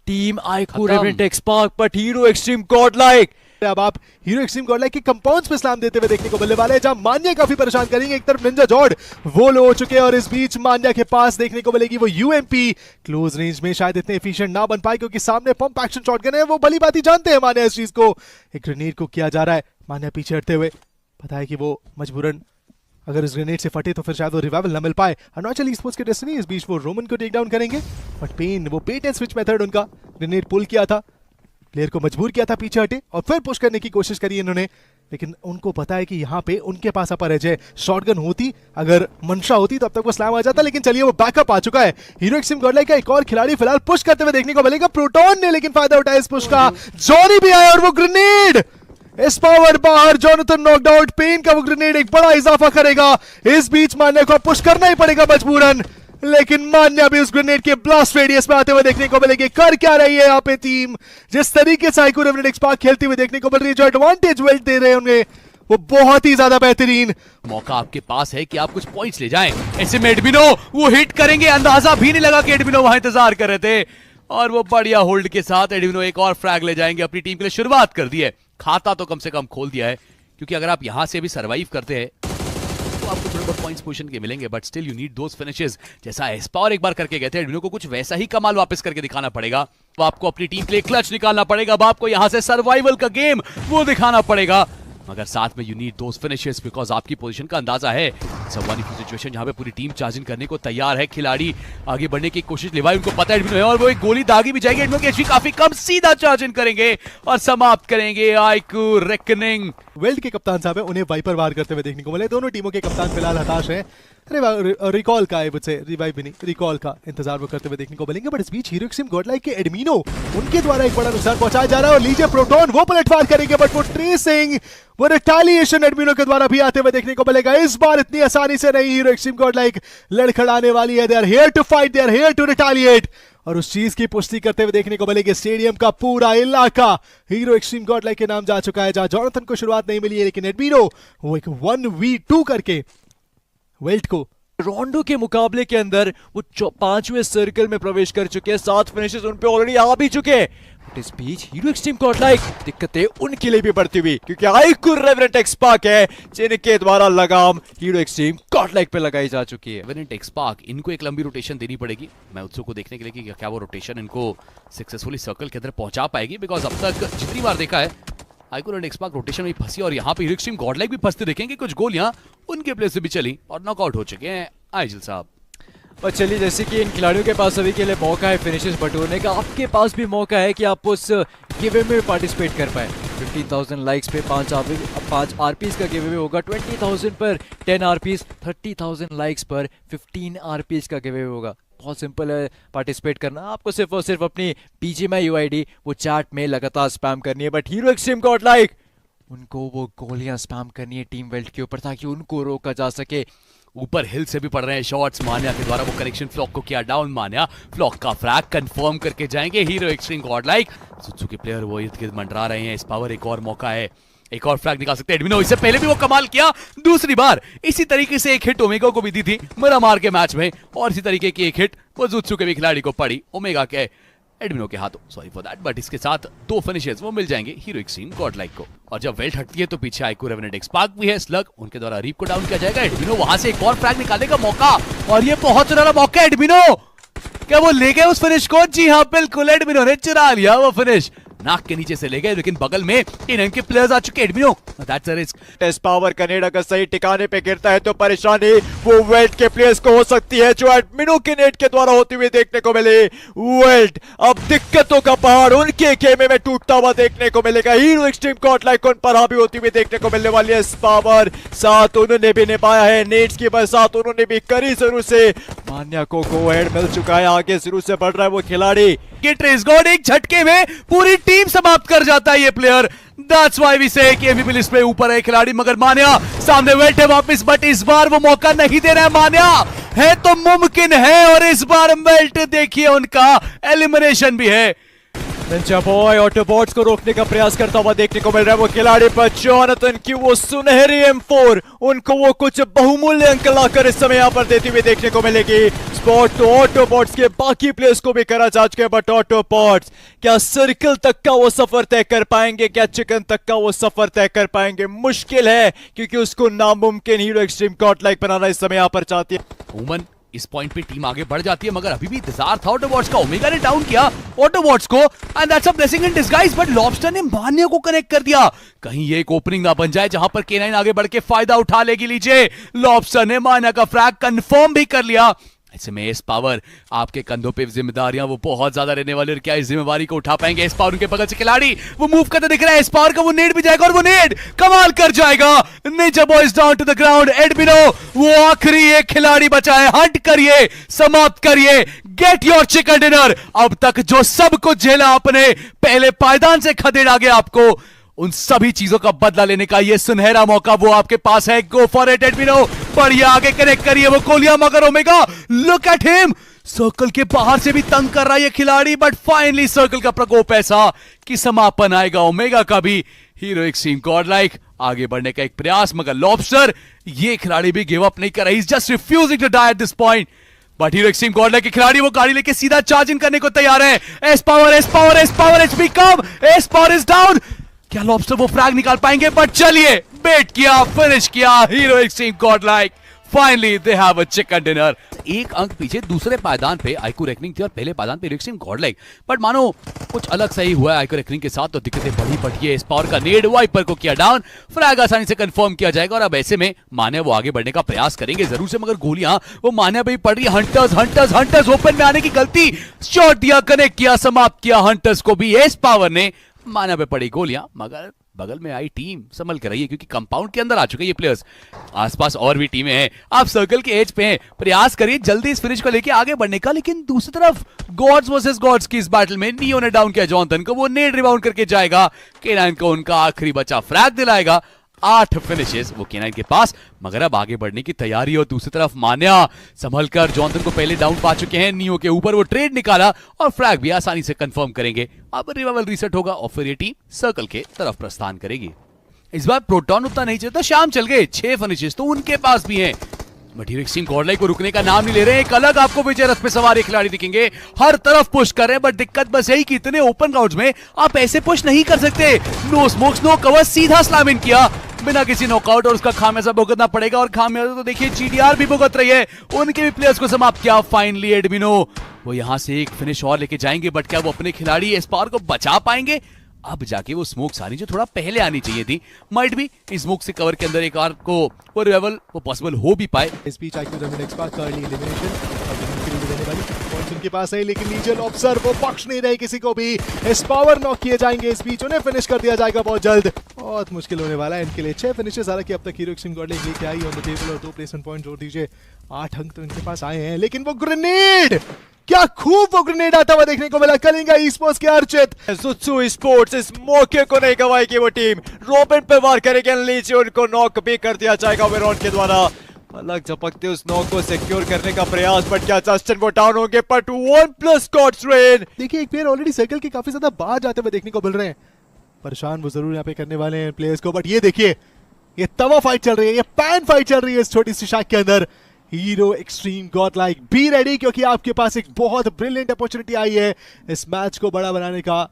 Team iQOO Revenant XSpark but hero Xtreme Godlike. अब आप Hero Xtreme Godlike के compounds पे सलाम देते हुए देखने को मिलने वाले हैं, जहां मान्या काफी परेशान करेंगे। एक तरफ निंजा जॉर्ड वो लो हो चुके हैं और इस बीच मान्या के पास देखने को मिलेगी वो यूएमपी। क्लोज रेंज में शायद इतने एफिशिएंट ना बन पाए क्योंकि सामने पंप एक्शन शॉटगन है। वो भली बात ही जानते हैं मान्या इस चीज को। एक ग्रेनेड को किया जा रहा है, मान्या पीछे हटते हुए पता है कि वो मजबूरन अगर इस ग्रेनेड से फटे तो फिर शायद वो रिवाइवल न मिल पाए। अरुणाचल ई-स्पोर्ट्स के डेस्टिनी इस बीच वो रोमन को टेक डाउन करेंगे, बट पेन वो बेट एंड स्विच मेथड उनका ग्रेनेड पुल किया था, प्लेयर को मजबूर किया था पीछे हटे और फिर पुश करने की कोशिश करी इन्होंने। लेकिन उनको पता है कि यहाँ पे उनके पास अपर एज है। शॉटगन होती, अगर मंशा होती तो अब तक वो स्लैम आ जाता, लेकिन चलिए वो बैकअप आ चुका है। हीरो एक्सट्रीम गॉडलाइक का एक और खिलाड़ी फिलहाल पुश करते हुए देखने को मिलेगा। प्रोटॉन ने लेकिन फायदा उठाया इस पुश का। जॉनी भी आया और वो ग्रेनेड इस पावर बाहर, जोनाथन नॉकड आउट। पेन का वो ग्रेनेड एक बड़ा इजाफा करेगा। इस बीच मान्या को पुश करना ही पड़ेगा मजबूरन, लेकिन मान्या भी उस ग्रेनेड के ब्लास्ट रेडियस में आते हुए देखने को मिलेगी। कर क्या रही है यहाँ पे टीम, जिस तरीके से आईक्यू रेवेनेंट एक्सपार्क खेलती हुई देखने को मिल रही है, जो एडवांटेज वेल्ट दे रहे होंगे वो बहुत ही ज्यादा बेहतरीन। मौका आपके पास है कि आप कुछ पॉइंट्स ले जाएं। ऐसे में एडमिनो वो हिट करेंगे, अंदाजा भी नहीं लगा कि एडमिनो वहां इंतजार कर रहे थे और वो बढ़िया होल्ड के साथ एडमिनो एक और फ्रैग ले जाएंगे। अपनी टीम के लिए शुरुआत कर दी है, खाता तो कम से कम खोल दिया है, क्योंकि अगर आप यहां से भी सर्वाइव करते हैं तो आपको थोड़े बहुत पॉइंट्स पोजीशन के मिलेंगे, but still you need those finishes. जैसा एस्पावर एक बार करके गए थे, एडमिनो को कुछ वैसा ही कमाल वापस करके दिखाना पड़ेगा। तो आपको अपनी टीम के लिए क्लच निकालना पड़ेगा, अब आपको यहां से सर्वाइवल का गेम वो दिखाना पड़ेगा, मगर साथ में you need those finishes because आपकी पोजीशन का अंदाजा है। वन सिचुएशन जहां पे पूरी टीम चार्जिंग करने को तैयार है, खिलाड़ी आगे बढ़ने की कोशिश लेवाई, उनको पता है एडमिनो है और वो एक गोली दागी भी जाएगी। एडमिनो की एचपी काफी कम, सीधा चार्जिंग करेंगे और समाप्त करेंगे आईक्यू रेकनिंग। वेल्ड के कप्तान साहब है, उन्हें वाइपर वार करते हुए देखने को मिले। दोनों टीमों के कप्तान फिलहाल हताश हैं। रिकॉल का रिवाइव भी नहीं, रिकॉल का इंतजार वो करते हुए देखने को मिलेंगे। बट इस बीच हीरो एक्सट्रीम गॉडलाइक के एडमिनो उनके द्वारा एक बड़ा नुकसान पहुंचाया जा रहा है और लीजिए प्रोटॉन वो पलटवार करेंगे, बट वो ट्रेसिंग वो रिटेलिएशन एडमिनो के द्वारा भी आते हुए देखने को मिलेगा। इस बार इतनी आसानी से नहीं हीरो एक्सट्रीम गॉडलाइक लड़खड़ाने वाली है। They are here to fight, they are here to retaliate और उस चीज की पुष्टि करते हुए देखने को मिलेगी। स्टेडियम का पूरा इलाका हीरो एक्सट्रीम गॉडलाइक के नाम जा चुका है, जहां जोनाथन को शुरुआत नहीं मिली है, लेकिन एडमिनो वो एक 1v2 करके वेल्ट को रोंडो के मुकाबले के अंदर वो 5वें सर्कल में प्रवेश कर चुके हैं। 7 फिनिशेस उन पे ऑलरेडी आ भी चुके हैं। बट इस बीच हीरो एक्सट्रीम गॉडलाइक दिक्कतें उनके लिए भी बढ़ती हुई, क्योंकि आईक्यू रेवेनेंट एक्सपार्क है जिनके द्वारा लगाम हीरो एक्सट्रीम गॉडलाइक पे लगाई जा चुकी है। रेवेनेंट एक्सपार्क इनको एक लंबी रोटेशन देनी पड़ेगी। मैं उत्सुक को देखने के लिए कि क्या वो रोटेशन इनको सक्सेसफुली सर्कल के अंदर पहुंचा पाएगी, बिकॉज अब तक जितनी बार देखा है आईक्यू रेवेनेंट एक्सपार्क रोटेशन में फंसी और यहाँ पे हीरो एक्सट्रीम गॉडलाइक भी फंसते देखेंगे। कुछ गोलियां उनके प्लेस से भी चली और नॉकआउट हो चुके हैं आइजल साहब। और चलिए, जैसे कि इन खिलाड़ियों के पास अभी के लिए मौका है फिनिशेस बटोरने का, आपके पास भी मौका है कि आप उस गिवे में पार्टिसिपेट कर पाए। 15,000 लाइक्स पे 5 आरपीस का गिवे होगा, 20,000 पर 10 आरपीस, 30,000 लाइक्स पर 15 आरपीस का गिवे होगा। बहुत सिंपल है पार्टिसिपेट करना, आपको सिर्फ और सिर्फ अपनी बीजीएमआई यूआईडी वो चैट में लगातार स्पैम करनी है। बट हीरो एक्सट्रीम गॉडलाइक उनको वो गोलियां स्पैम करनी है टीम वेल्ट के ऊपर, ताकि उनको रोका जा सके। ऊपर हिल से भी पड़ रहे हैं शॉट्स, मान्या के द्वारा वो कनेक्शन फ्लॉक को किया डाउन। मान्या फ्लॉक का फ्रैग कंफर्म करके जाएंगे हीरो एक्सट्रीम गॉडलाइक। सुत्सुकी प्लेयर वो इर्द गिर्द मंडरा रहे हैं। इस पावर एक और मौका है, एक और फ्रैग निकाल सकते हैं एडमिनो। इससे पहले भी वो कमाल किया, दूसरी बार इसी तरीके से एक हिट ओमेगा को भी दी थी मरामार के मैच में, और इसी तरीके की एक हिट वो जुत्सु के भी खिलाड़ी को पड़ी ओमेगा के एडमिनो के हाथों, सॉरी फॉर दैट। बट इसके साथ 2 फिनिशेस वो मिल जाएंगे हीरो एक्सट्रीम गॉडलाइक को। और जब वेल्ट हटती है तो पीछे आईक्यू रेवेनेंट एक्सपार्क भी है, स्लग उनके द्वारा रीप को डाउन किया जाएगा। एडमिनो वहां से एक और फ्रैग निकालने का मौका, और ये बहुत सुनहरा मौका एडमिनो। क्या वो ले गए उस फिनिश को? जी हाँ, बिल्कुल एडमिनो ने चुरा लिया वो फिनिश। नाक के नीचे से ले गए, लेकिन बगल में इन के प्लेयर्स आ चुके। Admino that's a risk. Test power कनेडा का सही ठिकाने पे गिरता है तो परेशानी वो वेल्ट के प्लेयर्स को हो सकती है, जो एडमिनो के नेट के द्वारा होती हुई देखने को मिले। वेल्ट अब दिक्कतों का पहाड़ उनके खेमे में टूटता हुआ देखने को मिलेगा। हीरो एक्सट्रीम गॉडलाइक उन पर हावी होती हुई देखने को मिलने वाली है। पावर साथ उन्होंने भी निभाया है, नेट्स की बरसात उन्होंने भी करी शुरू से। मान्या को गो हेड मिल चुका है, आगे शुरू से बढ़ रहा है वो खिलाड़ी। ट्रेस गॉड एक झटके में पूरी टीम समाप्त कर जाता है ये player. That's why we say कि एमवीपी लिस्ट पे ऊपर है खिलाड़ी, मगर मान्या सामने बैठे वापस, बट इस बार वो मौका नहीं दे रहा है। मान्या है तो मुमकिन है, और इस बार बेल्ट देखिए उनका एलिमिनेशन भी है। निंजा बॉय ऑटोबॉट्स को रोकने का प्रयास करता हुआ देखने को मिल रहा है। वो खिलाड़ी पर जॉनथन की वो सुनहरी M4 उनको वो कुछ बहुमूल्य अंक लाकर इस समय यहाँ पर देती हुई देखने को मिलेगी। स्पॉट तो ऑटोबॉट्स के बाकी प्लेयर्स को भी करा जा चुके हैं, बट ऑटोबॉट्स क्या सर्कल तक का वो सफर तय कर पाएंगे, क्या चिकन तक का वो सफर तय कर पाएंगे? मुश्किल है, क्योंकि उसको नामुमकिन हीरो एक्सट्रीम गॉड लाइक बनाना इस समय यहाँ पर चाहती है। वुमन इस पॉइंट पे टीम आगे बढ़ जाती है, मगर अभी भी इंतजार था ऑटोबॉट्स का। ओमेगा ने डाउन किया ऑटोबॉट्स को and that's a blessing in disguise, but lobster ने मान्य को कनेक्ट कर दिया। कहीं ये एक ओपनिंग ना बन जाए जहां पर K9 आगे बढ़ के फायदा उठा लेगी। लीजिए, लॉबस्टर ने मान्य का फ्रैग कंफर्म भी कर लिया। ऐसे में एस पावर आपके कंधों पे जिम्मेदारियां वो बहुत ज्यादा रहने वाली, और क्या इस जिम्मेवारी को उठा पाएंगे? एस पावर उनके बगल से खिलाड़ी वो मूव करते दिख रहा है। एस पावर का वो नेड भी जाएगा और वो नेड कमाल कर जाएगा। Ninja boys down to the ground. Admino वो आखिरी एक खिलाड़ी बचा है, हट करिए, समाप्त करिए, गेट योर चिकन डिनर। अब तक जो सब कुछ झेला आपने, पहले पायदान से खदेड़ा गया आपको, उन सभी चीजों का बदला लेने का ये सुनहरा मौका वो आपके पास है। गो फॉर इट एडमिनो, बढ़िया आगे कनेक्ट करिए वो गोलियां, मगर omega look at him, circle के बाहर से भी तंग कर रहा है ये खिलाड़ी, बट फाइनली सर्कल का प्रकोप ऐसा कि समापन आएगा ओमेगा का भी। हीरो एक्सट्रीम गॉड लाइक आगे बढ़ने का एक प्रयास, मगर लॉबस्टर ये खिलाड़ी भी गिव अप नहीं कर रही, is just refusing to die at this point. But hero extreme god like के खिलाड़ी वो गाड़ी लेके सीधा चार्ज इन करने को तैयार है। S power S power S power HP come, S power is down. क्या लॉबस्टर वो फ्रैग निकाल पाएंगे? बट चलिए, बेट किया, फिनिश किया hero extreme god like. Finally they have a chicken dinner. एक अंक पीछे दूसरे पायदान पे आइकू रेकनिंग थी और पहले पायदान पे hero extreme god like, but मानो कुछ अलग सही हुआ है आइकू रेकनिंग के साथ, तो दिक्कतें बढ़ी बढ़ी है। इस पावर का नेड वाइपर को किया डाउन, फ्रैग आसानी से कंफर्म किया जाएगा, और अब ऐसे में मान्या वो आगे बढ़ने का प्रयास करेंगे जरूर से, मगर गोलियां वो मान्या पे ही पड़ रही है। हंटर्स हंटर्स हंटर्स ओपन में आने की गलती, शॉट दिया, कनेक्ट किया, समाप्त किया हंटर्स को भी। एस पावर ने मान्या पे पड़ी गोलियां, मगर बगल में आई टीम संभल कर रही है, क्योंकि कंपाउंड के अंदर आ चुके ये प्लेयर्स। आसपास और भी टीमें हैं, आप सर्कल के एज पे हैं, प्रयास करिए जल्दी इस फिनिश को लेके आगे बढ़ने का। लेकिन दूसरी तरफ गॉड्स वर्सेस गॉड्स की इस बैटल में नियो ने डाउन किया जॉनथन को, वो नेड रिबाउंड करके जाएगा। K9 को उनका आखिरी बचा फ्रैग दिलाएगा। 8 फिनिशेस वो K9 के पास, मगर अब आगे बढ़ने की तैयारी। और दूसरी तरफ मान्या संभलकर जॉनथन को पहले डाउन पा चुके हैं। नियो के ऊपर वो ट्रेड निकाला और फ्रैग भी आसानी से कंफर्म करेंगे। अब रिवाइवल रीसेट होगा और फिर ये टीम सर्कल के तरफ प्रस्थान करेगी। इस बार प्रोटॉन उतना नहीं चलता, शाम चल गए, 6 फिनिशेस तो उनके पास भी हैं। But hero extreme god like को रुकने का नाम नहीं ले रहे हैं। एक अलग आपको विजय रथ पे सवार एक खिलाड़ी दिखेंगे, हर तरफ पुश कर रहे हैं, बट दिक्कत बस यही कि इतने ओपन ग्राउंड्स में आप ऐसे पुश नहीं कर सकते। नो स्मोक्स नो कवर, सीधा स्लैम इन किया बिना किसी नॉकआउट, और उसका खामियाजा भुगतना पड़ेगा। और खामियाजा तो देखिए GDR भी भुगत रही है, उनके भी प्लेयर्स को समाप्त किया। फाइनली एडमिनो वो यहां से एक फिनिश और लेके जाएंगे, बट क्या वो अपने खिलाड़ी एस्पार को बचा पाएंगे? अब जाके वो स्मोक सारी जो थोड़ा पहले आनी चाहिए थी, माइट भी इस स्मोक से कवर के अंदर एक आर को वो रिवाइवल वो पॉसिबल हो भी पाए। इस बीच आईक्यू डोमिनेट स्पार्क का अर्ली एलिमिनेशन देने वाली पॉइंट्स उनके पास है, लेकिन लीजियल ऑब्जर्व वो बख्श नहीं रहे किसी को भी। इस पावर नॉक किए जाएंगे, इस बीच उन्हें फिनिश कर दिया जाएगा बहुत जल्द। बहुत मुश्किल होने वाला है इनके लिए। 6 फिनिशेस हालांकि अब तक हीरो एक्सट्रीम गॉड लाइक लेके आई ऑन द टेबल, और 2 प्लेसमेंट पॉइंट जोड़ दीजिए, 8 अंक तो इनके पास आए हैं। लेकिन वो ग्रेनेड, क्या खूब वो ग्रेनेड आता हुआ देखने को मिला कलिंगा ई-स्पोर्ट्स के अर्चित। सुत्सु स्पोर्ट्स इस मौके को नहीं गवाएगी वो टीम, रोबिन पे वार करेंगे, लीजिए उनको नॉक भी कर दिया जाएगा वेरॉन के द्वारा। अलग झपकते उस नॉक को सिक्योर करने का प्रयास, बट क्या जस्टिन वो डाउन होंगे? But 1+ gods rain. देखिए एक प्लेयर ऑलरेडी सर्कल के काफी ज्यादा बाहर जाते हुए देखने को मिल रहे हैं, परेशान वो जरूर यहाँ पे करने वाले हैं प्लेयर्स को। बट ये देखिए, ये तवा फाइट चल रही है, ये पैन फाइट चल रही है इस छोटी सी शाख के अंदर। Hero extreme god like be ready, क्योंकि आपके पास एक बहुत ब्रिलियंट अपॉर्चुनिटी आई है इस मैच को बड़ा बनाने का।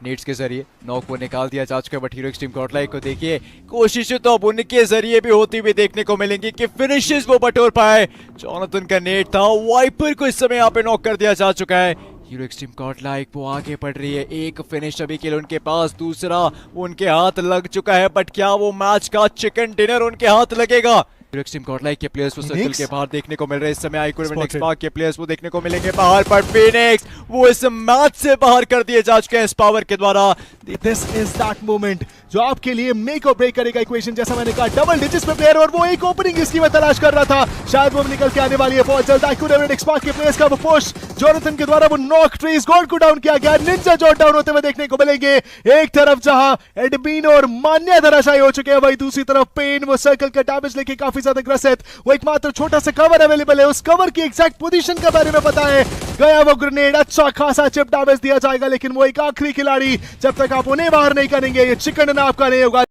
नेट्स के जरिए नॉक को निकाल दिया जा चुका है, but hero extreme god like को देखिए कोशिशें तो अब उनके जरिए भी होती हुई देखने को मिलेंगी कि फिनिशेस वो बटोर पाए। जॉनथन का नेट था, वाइपर को इस समय यहाँ पे नॉक कर दिया जा चुका है। हीरो एक्सट्रीम गॉड लाइक वो आगे बढ़ रही है, एक फिनिश अभी के लिए उनके पास, दूसरा उनके हाथ लग चुका है, बट क्या वो मैच का चिकन डिनर उनके हाथ लगेगा? हीरो एक्सट्रीम गॉड लाइक के प्लेयर्स वो सर्कल के बाहर देखने को मिल रहे हैं इस समय। आइकू डोमिनेट स्पार्क के प्लेयर्स वो देखने को मिलेंगे बाहर, पर फिनिक्स वो इस मैच से बाहर कर दिए जा चुके हैं इस पावर के द्वारा। दिस इज दैट मोमेंट जो आपके लिए मेक और ब्रेक करेगा इक्वेशन। जैसा मैंने कहा, डबल डिजिट्स पे प्लेयर, और वो एक ओपनिंग इसकी मैं तलाश कर रहा था, शायद वो निकल के आने वाली है बहुत जल्द। आइकू डोमिनेट स्पार्क के प्लेयर्स का वो पुश, जॉनथन के द्वारा वो नॉक, ट्रेस गॉड को डाउन किया गया, निंजा जॉट डाउन होते हुए देखने को मिलेंगे। एक तरफ जहां एडमिनो और मान्या धराशायी हो चुके हैं, वही दूसरी तरफ पेन वो सर्कल का डैमेज लेके काफी ज्यादा ग्रसित, वो एकमात्र छोटा सा कवर अवेलेबल है, उस कवर की एग्जैक्ट पोजीशन के बारे में पता है। गया वो ग्रेनेड, अच्छा खासा चिप डैमेज दिया जाएगा, लेकिन वो एक आखिरी खिलाड़ी जब तक आप उन्हें बाहर नहीं करेंगे ये चिकन आपका नहीं होगा।